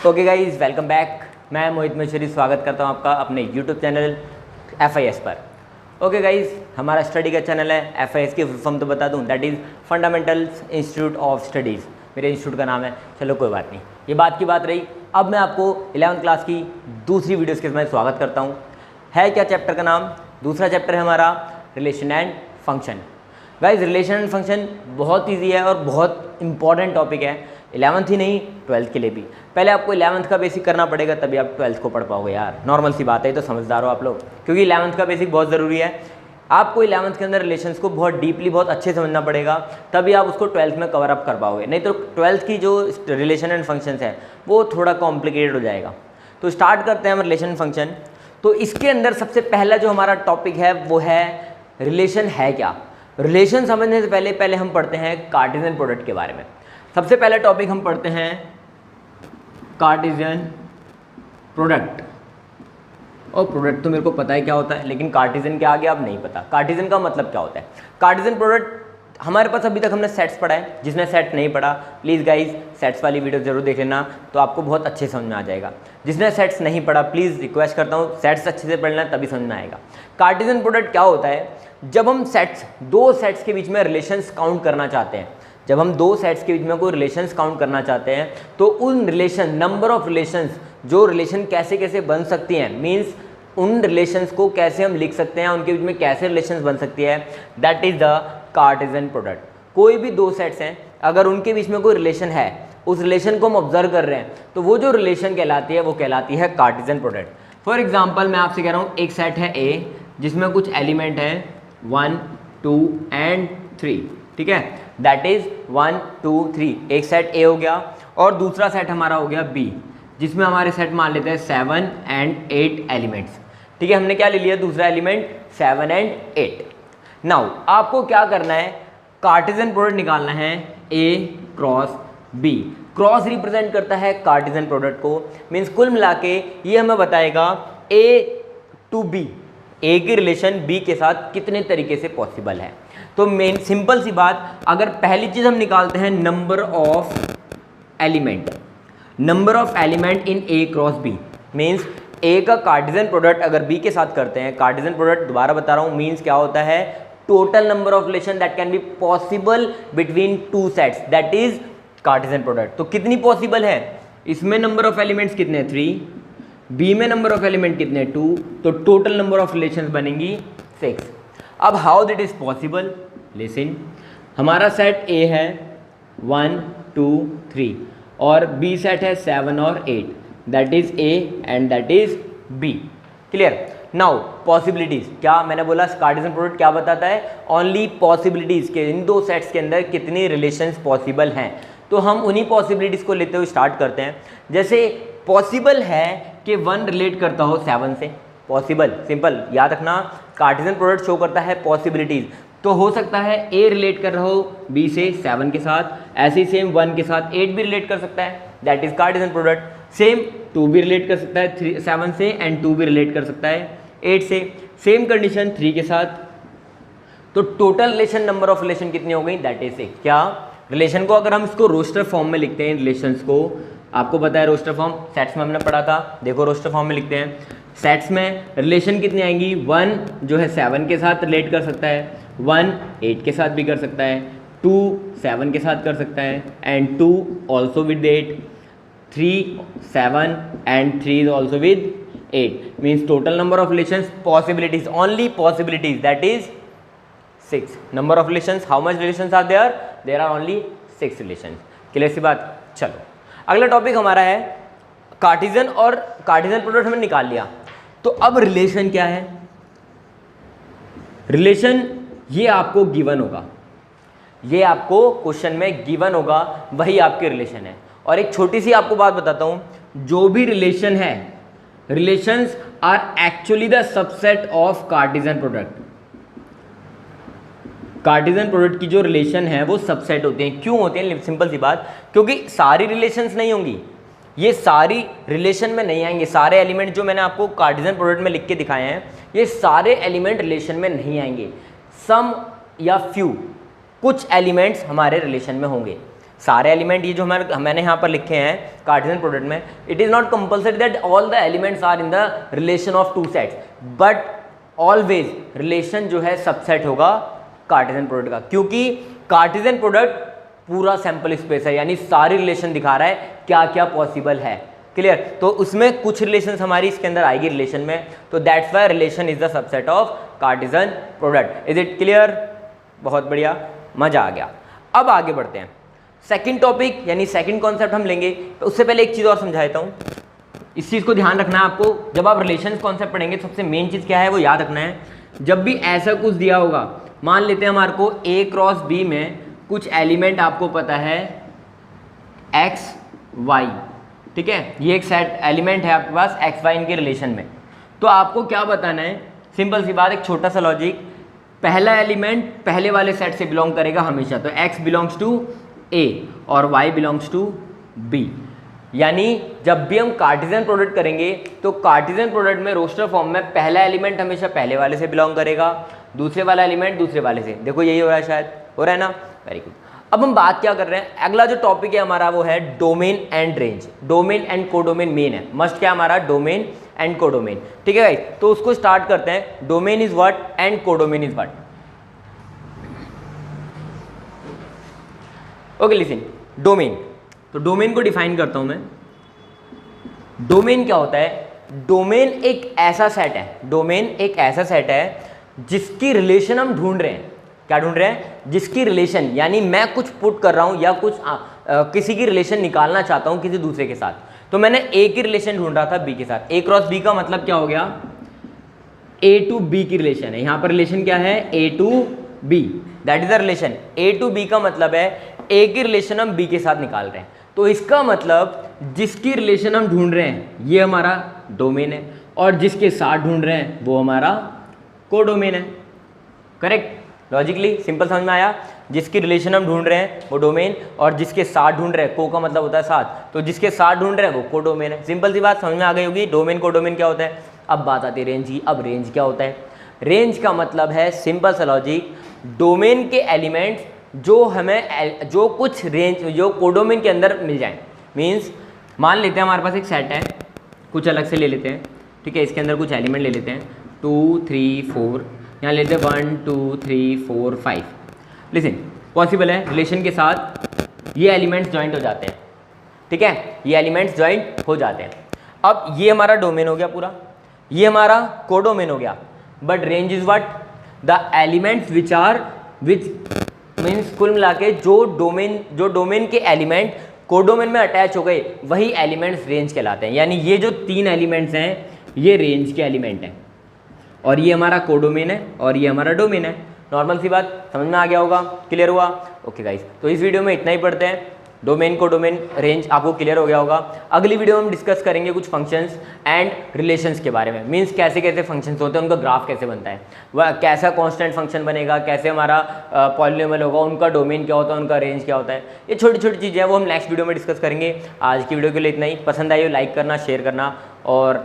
Okay guys, welcome back. मैं मोहित महेश्वरी स्वागत करता हूँ आपका अपने यूट्यूब चैनल FIS पर। ओके गाइज, हमारा स्टडी का चैनल है। FIS की फॉर्म तो बता दूँ, that is fundamentals institute of studies. मेरे इंस्टीट्यूट का नाम है। चलो कोई बात नहीं, ये बात की बात रही। अब मैं आपको 11th क्लास की दूसरी वीडियोज़ के मैं स्वागत करता हूँ। है क्या चैप्टर का नाम? दूसरा चैप्टर है हमारा relation and function. Guys, relation and function बहुत ईजी है और बहुत इंपॉर्टेंट टॉपिक है, 11th ही नहीं 12th के लिए भी। पहले आपको 11th का बेसिक करना पड़ेगा, तभी आप 12th को पढ़ पाओगे यार। नॉर्मल सी बात है, तो समझदार हो आप लोग, क्योंकि 11th का बेसिक बहुत ज़रूरी है। आपको 11th के अंदर रिलेशंस को बहुत डीपली, बहुत अच्छे से समझना पड़ेगा, तभी आप उसको 12th में कवर अप कर पाओगे। नहीं तो 12th की जो रिलेशन एंड फंक्शंस है वो थोड़ा कॉम्प्लिकेटेड हो जाएगा। तो स्टार्ट करते हैं हम रिलेशन एंड फंक्शन। तो इसके अंदर सबसे पहला जो हमारा टॉपिक है वो है रिलेशन है क्या। रिलेशन समझने से पहले हम पढ़ते हैं कार्टेशियन प्रोडक्ट के बारे में। सबसे पहला टॉपिक हम पढ़ते हैं कार्टेशियन प्रोडक्ट। और प्रोडक्ट तो मेरे को पता है क्या होता है, लेकिन कार्टेशियन के आगे अब नहीं पता। कार्टेशियन का मतलब क्या होता है? कार्टेशियन प्रोडक्ट हमारे पास अभी तक हमने सेट्स पढ़ा है। जिसने सेट नहीं पढ़ा, प्लीज़ गाइज सेट्स वाली वीडियो जरूर देख लेना, तो आपको बहुत अच्छे समझ में आ जाएगा। जिसने सेट्स नहीं पढ़ा, प्लीज़ रिक्वेस्ट करता हूँ सेट्स अच्छे से पढ़ना, तभी समझ में आएगा। कार्टेशियन प्रोडक्ट क्या होता है? जब हम दो सेट्स के बीच में रिलेशंस काउंट करना चाहते हैं, जब हम दो सेट्स के बीच में कोई रिलेशंस काउंट करना चाहते हैं, तो उन रिलेशन, नंबर ऑफ रिलेशंस, जो रिलेशन कैसे कैसे बन सकती हैं, मीन्स उन रिलेशंस को कैसे हम लिख सकते हैं, उनके बीच में कैसे रिलेशंस बन सकती है, that is the Cartesian product. कोई भी दो सेट्स हैं, अगर उनके बीच में कोई रिलेशन है, उस रिलेशन को हम ऑब्जर्व कर रहे हैं, तो वो जो रिलेशन कहलाती है वो कहलाती है कार्टेशियन प्रोडक्ट। फॉर एग्जाम्पल मैं आपसे कह रहा हूँ, एक सेट है A जिसमें कुछ एलिमेंट हैं 1, 2 एंड 3, ठीक है, दैट इज 1, 2, 3। एक सेट A हो गया, और दूसरा सेट हमारा हो गया B जिसमें हमारे सेट मान लेते हैं 7 एंड 8 एलिमेंट्स। ठीक है, हमने क्या ले लिया? दूसरा एलिमेंट 7 एंड 8। नाउ आपको क्या करना है? कार्टेशियन प्रोडक्ट निकालना है A cross B। Cross represent करता है कार्टेशियन प्रोडक्ट को, मीन्स कुल मिला के ये हमें बताएगा A टू B, A की रिलेशन B के साथ कितने तरीके से पॉसिबल है। तो मेन सिंपल सी बात, अगर पहली चीज हम निकालते हैं number of element, number of element in A cross B, means A का कार्टेशियन प्रोडक्ट अगर B के साथ करते हैं, कार्टेशियन प्रोडक्ट दोबारा बता रहा हूं, मीन्स क्या होता है? Total number of relation that can be possible between two sets, that is Cartesian product. तो कितनी पॉसिबल है? इसमें नंबर ऑफ एलिमेंट्स कितने? 3, B में नंबर ऑफ एलिमेंट कितने? 2, तो टोटल नंबर ऑफ रिलेशंस बनेंगी 6। अब how that is possible? Listen, हमारा सेट A है 1, 2, 3 और B सेट है 7 और 8, that is A and that is B। Clear? Now possibilities, क्या मैंने बोला? कार्टेशियन प्रोडक्ट क्या बताता है? ओनली पॉसिबिलिटीज के इन दो सेट्स के अंदर कितनी रिलेशंस पॉसिबल हैं। तो हम उन्हीं पॉसिबिलिटीज को लेते हुए स्टार्ट करते हैं। जैसे पॉसिबल है कि 1 रिलेट करता हो 7 से, पॉसिबल, सिंपल याद रखना, कार्टेशियन प्रोडक्ट शो करता है पॉसिबिलिटीज। तो हो सकता है A रिलेट कर रहा हो B से 7 के साथ, ऐसे ही सेम 1 के साथ 8 भी रिलेट कर सकता है, that is Cartesian product. Same 2 भी रिलेट कर सकता है 7 से, एंड 2 भी रिलेट कर सकता है 8 से। सेम कंडीशन 3 के साथ। तो total relation, number of relation कितनी हो गई? That is 6। क्या रिलेशन को अगर हम इसको रोस्टर फॉर्म में लिखते हैं, रिलेशंस को, आपको पता है रोस्टर फॉर्म सेट्स में हमने पढ़ा था, देखो रोस्टर फॉर्म में लिखते हैं। सेट्स में रिलेशन कितनी आएंगी? 1 जो है 7 के साथ रिलेट कर सकता है, 1 8 के साथ भी कर सकता है, 2 7 के साथ कर सकता है, and 2 also with 8, 3 7 and 3 is also with 8, means total number of relations, possibilities, only possibilities, that is 6। Number of relations, how much relations are there? There are only 6 relations. Clear सी बात? चलो अगला टॉपिक हमारा है Cartesian, और Cartesian product हमने निकाल लिया। तो अब रिलेशन क्या है? रिलेशन ये आपको गिवन होगा, ये आपको क्वेश्चन में गिवन होगा, वही आपके रिलेशन है। और एक छोटी सी आपको बात बताता हूं, जो भी रिलेशन है, relations are actually the subset of Cartesian product. Cartesian product की जो रिलेशन है वो सबसेट होते हैं। क्यों होते हैं? सिंपल सी बात, क्योंकि सारी रिलेशंस नहीं होंगी, ये सारी रिलेशन में नहीं आएंगे। सारे एलिमेंट जो मैंने आपको कार्टेशियन प्रोडक्ट में लिख के दिखाए हैं, ये सारे एलिमेंट रिलेशन में नहीं आएंगे। सम या फ्यू, कुछ एलिमेंट्स हमारे रिलेशन में होंगे। सारे एलिमेंट ये जो मैंने यहाँ पर लिखे हैं कार्टेशियन प्रोडक्ट में, it is not compulsory that all the elements are in the relation of two sets, but always relation जो है सबसेट होगा कार्टेशियन प्रोडक्ट का, क्योंकि कार्टेशियन प्रोडक्ट पूरा सैंपल स्पेस है, यानी सारी रिलेशन दिखा रहा है क्या क्या पॉसिबल है। क्लियर? तो उसमें कुछ रिलेशन हमारी इसके अंदर आएगी रिलेशन में, तो that's why relation is the subset of Cartesian product. Is it clear? बहुत बढ़िया, मजा आ गया। अब आगे बढ़ते हैं, सेकंड टॉपिक यानी सेकंड कॉन्सेप्ट हम लेंगे। तो उससे पहले एक चीज़ और समझा देता हूँ, इस चीज़ को ध्यान रखना है आपको। जब आप रिलेशंस कॉन्सेप्ट पढ़ेंगे सबसे मेन चीज़ क्या है वो याद रखना है। जब भी ऐसा कुछ दिया होगा, मान लेते हैं हमारे को A क्रॉस B में कुछ एलिमेंट आपको पता है x y, ठीक है, ये एक सेट एलिमेंट है आपके पास x y इनके रिलेशन में, तो आपको क्या बताना है? सिंपल सी बात, एक छोटा सा लॉजिक, पहला एलिमेंट पहले वाले सेट से बिलोंग करेगा हमेशा, तो x बिलोंग्स टू A और y बिलोंग्स टू B। यानी जब भी हम कार्टेशियन प्रोडक्ट करेंगे तो कार्टेशियन प्रोडक्ट में रोस्टर फॉर्म में पहला एलिमेंट हमेशा पहले वाले से बिलोंग करेगा, दूसरे वाला एलिमेंट दूसरे वाले से। देखो यही हो रहा है, शायद हो रहा है ना? Very good. अब हम बात क्या कर रहे हैं, अगला जो टॉपिक है हमारा वो है domain and range. Domain and codomain main है, मस्ट क्या हमारा डोमेन एंड कोडोमेन, ठीक है गाइस? तो उसको स्टार्ट करते हैं। Domain is what and codomain is what? Okay listen, domain, तो डोमेन को डिफाइन करता हूं मैं। डोमेन क्या होता है? डोमेन एक ऐसा सेट है, डोमेन एक ऐसा सेट है जिसकी रिलेशन हम ढूंढ रहे हैं। क्या ढूंढ रहे हैं? जिसकी रिलेशन, यानी मैं कुछ पुट कर रहा हूं या कुछ किसी की रिलेशन निकालना चाहता हूं किसी दूसरे के साथ, तो मैंने ए की रिलेशन ढूंढ रहा था बी के साथ। ए क्रॉस बी का मतलब क्या हो गया? ए टू बी की रिलेशन है। यहां पर रिलेशन क्या है? A to B, that is the relation. A to B का मतलब है ए की रिलेशन हम बी के साथ निकाल रहे हैं, तो इसका मतलब जिसकी रिलेशन हम ढूंढ रहे हैं ये हमारा डोमेन है, और जिसके साथ ढूंढ रहे हैं वो हमारा कोडोमेन है। करेक्ट? लॉजिकली सिंपल समझ में आया? जिसकी रिलेशन हम ढूंढ रहे हैं वो डोमेन, और जिसके साथ ढूंढ रहे हैं, को का मतलब होता है साथ, तो जिसके साथ ढूंढ रहे हैं वो कोडोमेन है। सिंपल सी बात समझ में आ गई होगी, डोमेन कोडोमेन क्या होता है। अब बात आती है रेंज की। अब रेंज क्या होता है? रेंज का मतलब है सिंपल सा लॉजिक, डोमेन के एलिमेंट्स जो हमें जो कुछ रेंज जो कोडोमेन के अंदर मिल जाए। मीन्स मान लेते हैं हमारे पास एक सेट है, कुछ अलग से ले लेते हैं, ठीक है, इसके अंदर कुछ एलिमेंट ले लेते हैं 2 3 4, यहाँ लेते हैं 1 2 3 4 5। लिसन, पॉसिबल है रिलेशन के साथ ये एलिमेंट्स ज्वाइंट हो जाते हैं, ठीक है, ये एलिमेंट्स ज्वाइंट हो जाते हैं। अब ये हमारा डोमेन हो गया पूरा, ये हमारा कोडोमेन हो गया। But range is what? The elements which means कुल मिला के जो डोमेन के एलिमेंट कोडोमेन में अटैच हो गए वही एलिमेंट्स रेंज कहलाते हैं। यानी ये जो 3 एलिमेंट्स हैं ये रेंज के एलिमेंट हैं, और ये हमारा कोडोमेन है और ये हमारा डोमेन है। नॉर्मल सी बात, समझ में आ गया होगा? क्लियर हुआ? ओके गाइस, तो इस वीडियो में इतना ही पढ़ते हैं। डोमेन कोडोमेन रेंज आपको क्लियर हो गया होगा। अगली वीडियो में हम डिस्कस करेंगे कुछ फंक्शंस एंड रिलेशंस के बारे में। मीन्स कैसे कैसे फंक्शंस होते हैं, उनका ग्राफ कैसे बनता है, वह कैसा कांस्टेंट फंक्शन बनेगा, कैसे हमारा पॉलिनोमियल होगा, उनका डोमेन क्या होता है, उनका रेंज क्या होता है। ये छोटी छोटी चीज़ें हैं, वो हम नेक्स्ट वीडियो में डिस्कस करेंगे। आज की वीडियो के लिए इतना ही। पसंद आई हो लाइक करना, शेयर करना और